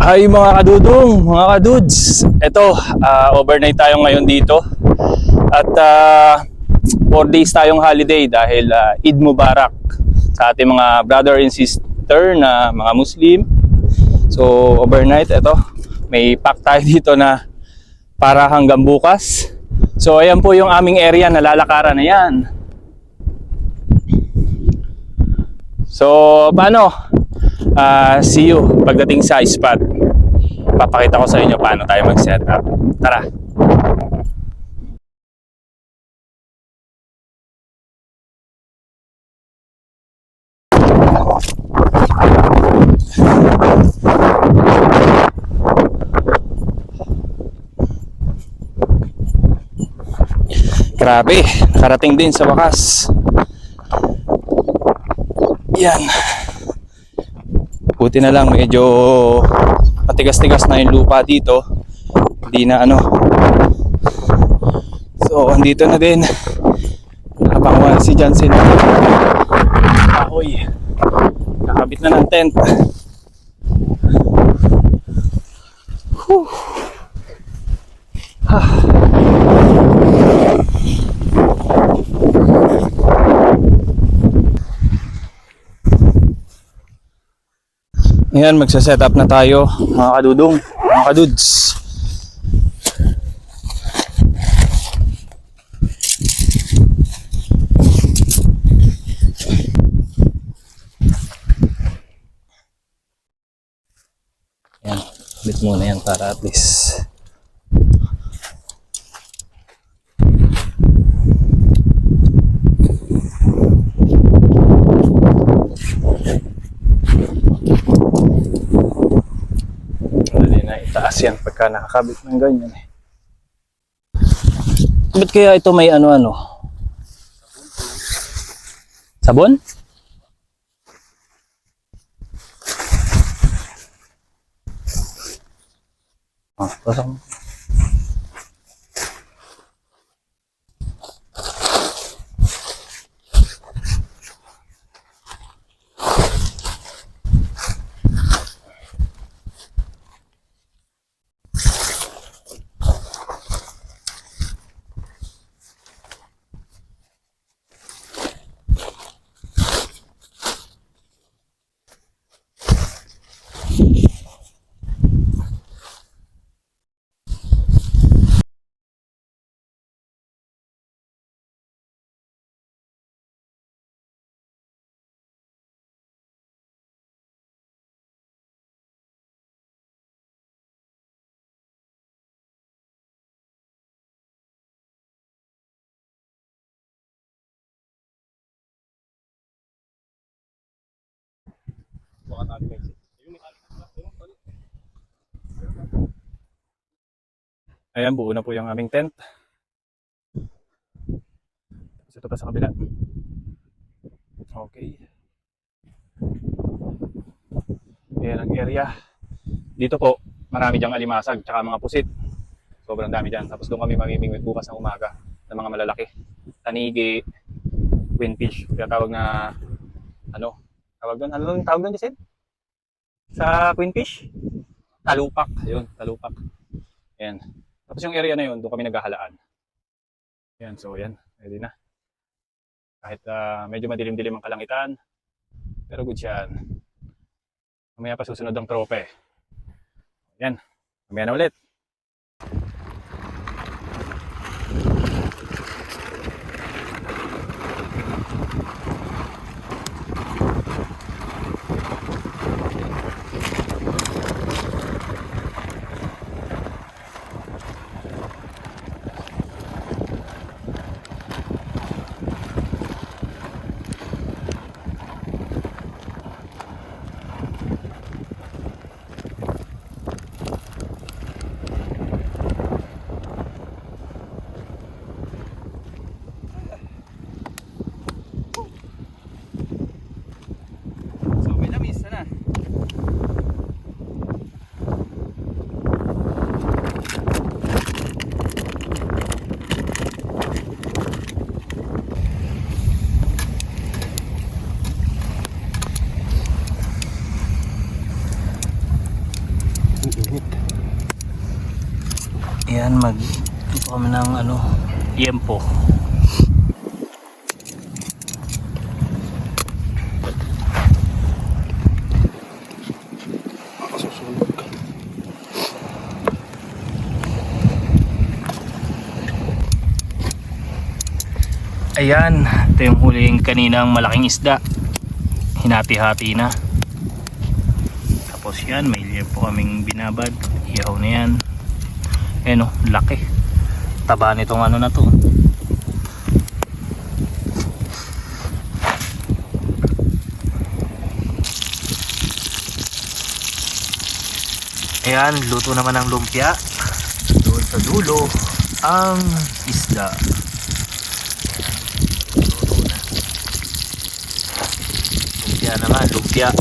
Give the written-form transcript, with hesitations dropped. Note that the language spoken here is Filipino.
Ay mga kadudong, mga kadudes. Ito, overnight tayo ngayon dito. At 4 days tayong holiday dahil Eid Mubarak sa ating mga brother and sister na mga Muslim. So overnight, ito, may pack tayo dito na para hanggang bukas. So ayan po yung aming area na lalakaran na yan. So paano? See you pagdating sa spot. Papakita ko sa inyo paano tayo mag-setup. Tara! Grabe, nakarating din sa wakas. Yan. Buti na lang medyo matigas-tigas na yung lupa dito. Hindi na ano. So, andito na din. Nakapanguhan si Jansen. Ahoy. Nakabit na ng tent. Whew. Ayan, magsa-set up na tayo mga kadudong, mga kadudes. Ayan, ulit muna yan para at least itaas yan pagka nakakabit ng ganyan eh. Ba't kaya ito may ano-ano? Sabon? Pasok mo. Ayan, buo na po yung aming tent. Ito pa sa kabila. Okay. Ayan ang area. Dito po, marami dyang alimasag tsaka mga pusit. Sobrang dami dyan. Tapos doon kami mamimingwit bukas ng umaga ng mga malalaki. Tanigi, queenfish. Kaya tawag na, ano? Tawag doon? Ano tawag doon, Jacid? Sa queenfish? Talupak. Ayun, talupak. Ayan. Tapos yung area na yun, doon kami naghahalaan. Ayan, so ayan. Ready na. Kahit medyo madilim-dilim ang kalangitan. Pero good yan. Mamaya pa susunod ang trope. Ayan. Mamaya na ulit. Init. Ayan, ito kami ng yempo. Susunog. Ayan, ito yung huling kaninang malaking isda. Hinati-hati na. Tapos yan, may yempo kaming binabad. Ihaw na yan. Ayan o, laki. Taba nitong na to. Ayan, luto naman ng lumpia. Doon sa dulo, ang isda. Luto na. Lumpia naman, lumpia.